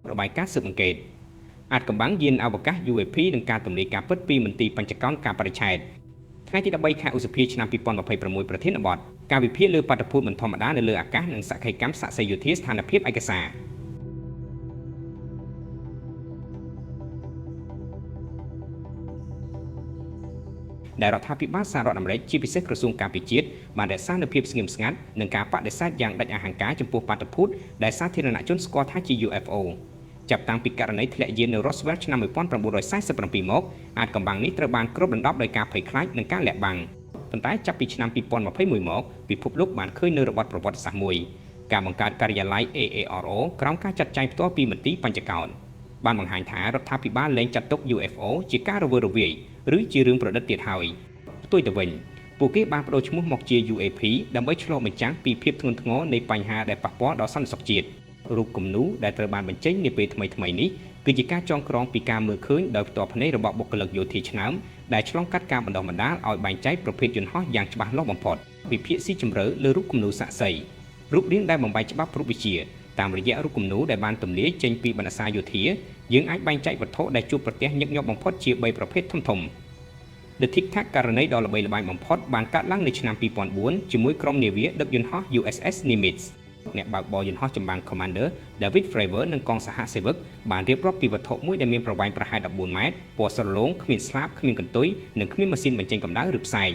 របាយការណ៍ស៊ើបអង្កេតអាចកំបាំងយានអវកាស UAP នឹងការទម្លាយការពិតពីមន្ទីរបញ្ចកោណការបរិច្ឆេទថ្ងៃទី13ខែឧសភាឆ្នាំ2026ប្រធានបទការវិភាគលើបាតុភូតមិនធម្មតានៅលើអាកាសនិងសក្ខីកម្មសាក់សីយោធាស្ថានភាពឯកសារដែលរដ្ឋាភិបាលសហរដ្ឋអាមេរិកជាពិសេសក្រសួងការពារជាតិបានរក្សានូវភាពស្ងៀមស្ងាត់និងការបដិសេធយ៉ាងដាច់អហង្ការចំពោះបាតុភូតដែលសាធារណជនស្គាល់ថាជា UFO ចាប់តាំងពីករណីធ្លាក់យាននៅ Roswell ឆ្នាំ1947មកអាចកំបាំងនេះត្រូវបានគ្របដណ្ដប់ដោយការភ័យខ្លាចនិងការលាក់បាំងប៉ុន្តែចាប់ពីឆ្នាំ2021មកពិភពលោកបានឃើញនូវរបត់ប្រវត្តិសាស្ត្រមួយការបង្កើតការិយាល័យ AARO ក្រោមការចាត់ចែងផ្ទាល់ពីមន្ទីរបញ្ចកោណបានបង្ហាញថារដ្ឋាភិបាលលែងចាត់ទុក UFO ជាការរវើរវាយឬជារឿងប្រឌិតទៀតហើយផ្ទុយទៅវិញពួកគេបានបដូរឈ្មោះមកជា UAP ដើម្បីឆ្លុះបញ្ចាំងពីភាពធ្ងន់ធ្ងរនៃបញ្ហាដែលប៉ះពាល់ដល់សន្តិសុខជាតិរូបគំនូរដែលត្រូវបានបញ្ចេញនាពេលថ្មីៗនេះគឺជាការចងក្រងពីការមើលឃើញដោយផ្ទាល់ភ្នែករបស់បុគ្គលិកយោធាឆ្នើមដែលឆ្លងកាត់ការបណ្ដុះបណ្ដាលឲ្យបែងចែកប្រភេទយន្តហោះយ៉ាងច្បាស់លាស់បំផុតវិភាគស៊ីជម្រៅលើរូបគំនូរសាក្សីរូបរាងដែលបំបែកច្បាប់រូបវិទ្យាតាមរយៈរូបគំនូរដែលបានទម្លាយចេញពីបណ្ដាសាយោធាយើងអាចបែងចែកវត្ថុដែលជួបប្រទះញឹកញាប់បំផុតជា3ប្រភេទធំៗ The Tic Tac ករណីដ៏ល្បីល្បាញបំផុតបានកើតឡើងនៅឆ្នាំ2004ជាមួយក្រុមនាវាដឹកយន្តហោះ USS Nimitz អ្នកបើកបរយន្តហោះចម្បាំង Commander David Fravor និងកងសហសេវកបានរៀបរាប់ពីវត្ថុមួយដែលមានប្រវែងប្រហែល14ម៉ែត្រពណ៌ស្រឡូងគ្មានស្លាបគ្មានកន្ទុយនិងគ្មានម៉ាស៊ីនបញ្ចេញកម្ដៅឬផ្សែង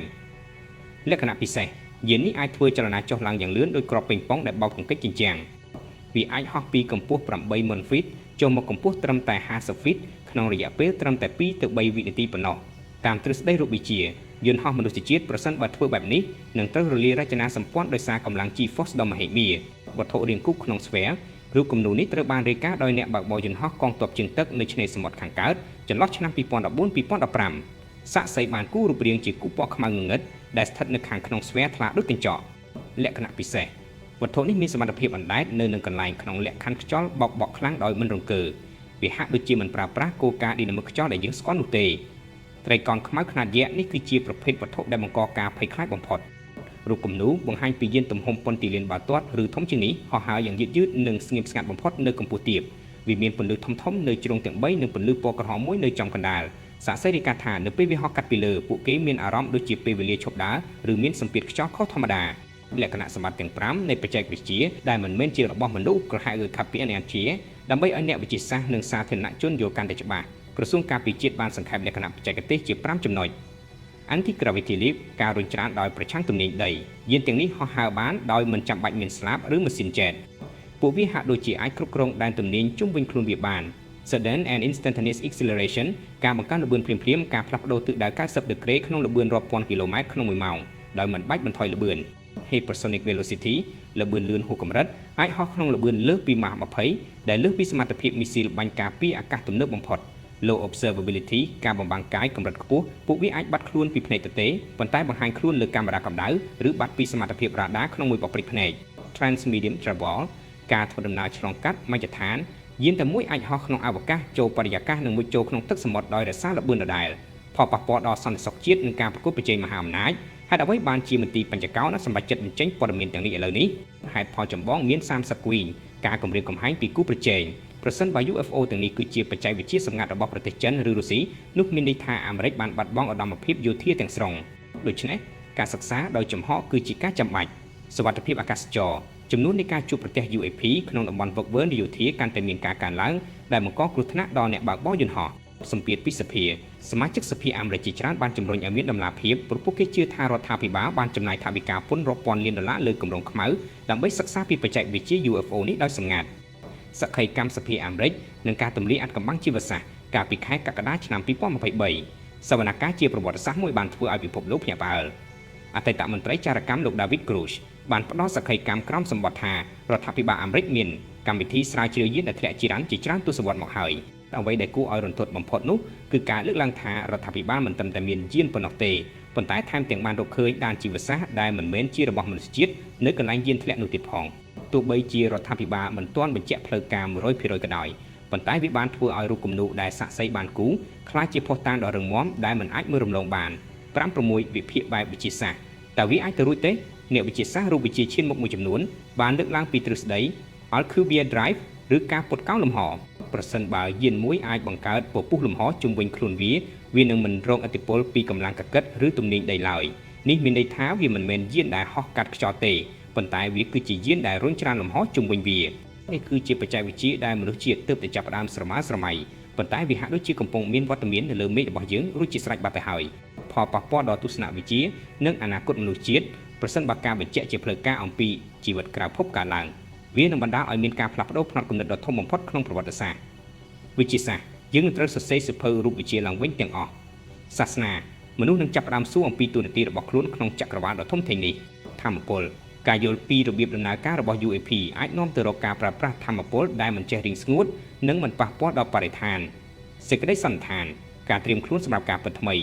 លក្ខណៈពិសេសយាននេះអាចធ្វើចលនាចុះឡើងយ៉ាងលឿនដោយគ្រាប់ប៉េងប៉ុងដែលបោកទង្គិចជញ្ជាំងវាអាចហោះពីកម្ពស់8,000 ហ្វីតចុះមកកម្ពស់ត្រឹមតែ50 ហ្វីតក្នុងរយៈពេលត្រឹមតែ2ទៅ3វិនាទីប៉ុណ្ណោះតាមទ្រឹស្ដីរូបវិទ្យាយន្តហោះមនុស្សជាតិប្រសិនបើធ្វើបែបនេះនឹងត្រូវរលាយរចនាសម្ព័ន្ធដោយសារកម្លាំង G-force ដ៏មហិមាវត្ថុរាងគូបក្នុងស្វែងរូបគំនូរនេះត្រូវបានរាយការណ៍ដោយអ្នកបើកបរយន្តហោះកងទ័ពជើងទឹកនៅឆ្នេរសមុទ្រខាងកើតចន្លោះឆ្នាំ2014-2015សាក្សីបានគូររូបរាងជាគូពណ៌ខ្មៅងងឹតដែលស្ថិតនៅខាងក្នុងស្វែងថ្លាដូចកញ្ចក់លក្ខណៈពិសេសវត្ថុនេះមានសមត្ថភាពអណ្ដែតនៅនឹងកន្លែងក្នុងលក្ខខណ្ឌខ្យល់បក់ខ្លាំងដោយមិនរង្គើវាហាក់ដូចជាមិនប្រើប្រាស់គោលការណ៍ឌីណាមិកខ្យល់ដែលយើងស្គាល់នោះទេត្រីកោណខ្មៅខ្នាតយក្សនេះគឺជាប្រភេទវត្ថុដែលបង្កការភ័យខ្លាចបំផុតរូបគំនូរបង្ហាញពីយានទំហំប៉ុនទីលានបាល់ទាត់ឬធំជាងនេះហោះហើរយ៉ាងយឺតនិងស្ងៀមស្ងាត់បំផុតនៅកម្ពស់ទាបវាមានពន្លឺធំនៅជ្រុងទាំង3និងពន្លឺពណ៌ក្រហមមួយនៅចំកណ្ដាលសាក្សីរាយការណ៍ថានៅពេលវាហោះកាត់ពីលើពួកគេមានអារម្មណ៍ដូចជាពេលវេលាឈប់ដើរឬមានសម្ពាធខ្យល់ខុសធម្មតាលក្ខណៈសម្បត្តិទាំង5នៃបច្ចេកវិទ្យាដែលមិនមែនជារបស់មនុស្សក៏ហៅថាពីអាជាដើម្បីឲ្យអ្នកវិទ្យាសាស្ត្រនិងសាធារណជនយល់កាន់តែច្បាស់ក្រសួងការពារជាតិបានសង្ខេបលក្ខណៈបច្ចេកទេសជា5ចំណុច Anti-gravity lift ការរុញច្រានដោយប្រឆាំងទំនាញដីយានទាំងនេះហោះហើរបានដោយមិនចាំបាច់មានស្លាបឬម៉ាស៊ីន jet ពួកវាហាក់ដូចជាអាចគ្រប់គ្រងដែនទំនាញជុំវិញខ្លួនវាបាន Sudden and instantaneous acceleration ការបង្កើនល្បឿនភ្លាមៗការផ្លាស់ប្ដូរទិសដៅ90ដឺក្រេក្នុងល្បឿនរាប់ពាន់គីឡូម៉ែត្រក្នុង1ម៉ោងដោយមិនបាច់បន្ថយល្បឿន Hypersonic velocity ល្បឿនលឿនហួសកម្រិតអាចហោះក្នុងល្បឿនលើសពីម៉ាស់20ដែលលើសពីសមត្ថភាពមីស៊ីលបាញ់ការពារអាកាសទំនើបបំផុត Low observability ការបំបាំងកាយកម្រិតខ្ពស់ពួកវាអាចបាត់ខ្លួនពីភ្នែកទទេប៉ុន្តែបង្ហាញខ្លួនលើកាមេរ៉ាកម្ដៅឬបាត់ពីសមត្ថភាពរ៉ាដាក្នុងមួយប៉ព្រិចភ្នែក Transmedium travel ការធ្វើដំណើរឆ្លងកាត់មជ្ឈដ្ឋានយានតែមួយអាចហោះក្នុងអវកាសចូលបរិយាកាសនិងមួយចូលក្នុងទឹកសមុទ្រដោយរក្សាល្បឿនដដែលផលប៉ះពាល់ដល់សន្តិសុខជាតិនិងការប្រកួតប្រជែងមហាអំណាចហេតុអ្វីបានជាមន្ទីរបញ្ចកោណសម្រាប់ចិត្តបញ្ចេញព័ត៌មានទាំងនេះឥឡូវនេះហេតុផលចម្បងមាន30គីការគម្រាមកំហែងពីគូប្រជែងប្រសិនបើ UFO ទាំងនេះគឺជាបច្ចេកវិទ្យាសម្ងាត់របស់ប្រទេសចិនឬរុស្ស៊ីនោះមានន័យថាអាមេរិកបានបាត់បង់ឧត្តមភាពយោធាទាំងស្រុងដូច្នេះការសិក្សាដោយចំហគឺជាការចាំបាច់សុវត្ថិភាពអាកាសចរចំនួននៃការជួបប្រទះ UAP ក្នុងតំបន់វឹកវើយោធាកាន់តែមានការកើនឡើងដែលបង្កគ្រោះថ្នាក់ដល់អ្នកបើកបរយន្តហោះសម្ពាធពីសភាសមាជិកសភាអាមេរិកជាច្រើនបានជំរុញឲ្យមានដំណាភៀបព្រោះពួកគេជឿថារដ្ឋាភិបាលបានចំណាយថវិកាពន្ធរាប់ពាន់លានដុល្លារលើគម្រោងខ្មៅដើម្បីសិក្សាពីបច្ចេកវិទ្យា UFO នេះដោយសម្ងាត់សក្ខីកម្មសភាអាមេរិកនិងការទម្លាយអាថ៌កំបាំងជីវសាស្ត្រកាលពីខែកក្កដាឆ្នាំ2023សវនកម្មជាប្រវត្តិសាស្ត្រមួយបានធ្វើឲ្យពិភពលោកភ្ញាក់ផ្អើលអតីតមន្ត្រីចារកម្មលោក David Grush បានផ្ដល់សក្ខីកម្មក្រមសម្បត្តិថារដ្ឋាភិបាលអាមេរិកមានកម្មវិធីស្រាវជ្រាវយានដែលធ្លាក់ចរន្តជាច្រើនទសវត្សរ៍មកហើយអ្វីដែលគួរឲ្យរន្ធត់បំផុតនោះគឺការលើកឡើងថារដ្ឋាភិបាលមិនត្រឹមតែមានយានប៉ុណ្ណោះទេប៉ុន្តែថែមទាំងបានរកឃើញដានជីវសាស្ត្រដែលមិនមែនជារបស់មនុស្សជាតិនៅកន្លែងយានធ្លាក់នោះទៀតផងទោះបីជារដ្ឋាភិបាលមិនទាន់បញ្ជាក់ផ្លូវការ 100% ក៏ដោយប៉ុន្តែវាបានធ្វើឲ្យរូបគំនូរដែលសាក្សីបានគូក្លាយជាភស្តុតាងដ៏រឹងមាំដែលមិនអាចមើលរំលងបាន 5-6 វិភាគបែបវិទ្យាសាស្ត្រតើវាអាចទៅរួចទេអ្នកវិទ្យាសាស្ត្ររូបវិទ្យាឈានមុខមួយចំនួនបានលើកឡើងពីទ្រឹស្ដី Alcubierre drive ឬការពត់កោងលំហ ប្រសិនបើយានមួយអាចបង្កើតពពុះលំហជុំវិញខ្លួនវានឹងមិនរងឥទ្ធិពលពីកម្លាំងកកិតឬទំនាញដីឡើយនេះមានន័យថាវាមិនមែនយានដែលហោះកាត់ខ្យល់ទេប៉ុន្តែវាគឺជាយានដែលរុញច្រានលំហជុំវិញវានេះគឺជាបច្ចេកវិទ្យាដែលមនុស្សជាតិទើបតែចាប់ផ្ដើមស្រមើស្រមៃប៉ុន្តែវាហាក់ដូចជាកំពុងមានវត្តមាននៅលើមេឃរបស់យើងរួចជាស្រេចបាត់ទៅហើយផលប៉ះពាល់ដល់ទស្សនវិជ្ជានិងអនាគតមនុស្សជាតិប្រសិនបើការបញ្ជាក់ជាផ្លូវការអំពីជីវិតក្រៅភពកើតឡើងវានឹងបណ្ដាលឲ្យមានការផ្លាស់ប្ដូរផ្នត់គំនិតដ៏ធំបំផុតក្នុងប្រវត្តិសាស្ត្រវិទ្យាសាស្ត្រយើងនឹងត្រូវសរសេរសៀវភៅរូបវិទ្យាឡើងវិញទាំងអស់សាសនាមនុស្សនឹងចាប់ផ្ដើមសួរអំពីទូនាទីរបស់ខ្លួនក្នុងចក្រវាឡដ៏ធំធេងនេះធម្មពលការយល់ពីរបៀបដំណើរការរបស់ UAP អាចនាំទៅរកការប្រើប្រាស់ធម្មពលដែលមិនចេះរីងស្ងួតនិងមិនប៉ះពាល់ដល់បរិស្ថានសេចក្តីសន្និដ្ឋានការត្រៀមខ្លួនសម្រាប់ការពិតថ្មី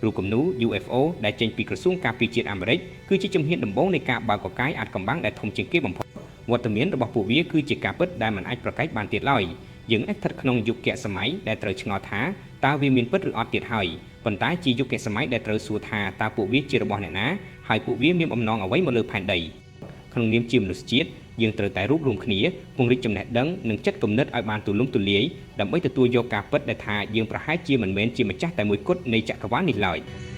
រូបគំនូរ UFO ដែលចេញពីក្រសួងការពារជាតិអាមេរិកគឺជាជំហានដំបូងនៃការបើកកកាយអាថ៌កំបាំងដែលធំជាងគេបំផុតវត្តមានរបស់ពួកវាគឺជាការពិតដែលមិនអាចប្រកែកបានទៀតឡើយយើងអាចស្ថិតក្នុងយុគសម័យដែលត្រូវឆ្ងល់ថាតើវាមានពិតឬអត់ទៀតហើយប៉ុន្តែជាយុគសម័យដែលត្រូវសួរថាតើពួកវាជារបស់អ្នកណាហើយពួកវាមានបំណងអ្វីមកលើផែនដីក្នុងនាមជាមនុស្សជាតិយើងត្រូវតែរួបរวมគ្នាពង្រីកចំណេះដឹងនិងចិត្តគំនិតឲ្យបានទូលំទូលាយដើម្បីទទួលយកការពិតដែលថាយើងប្រហែលជាមិនមែនជាម្ចាស់តែមួយគត់នៃចក្រវាឡនេះឡើយ។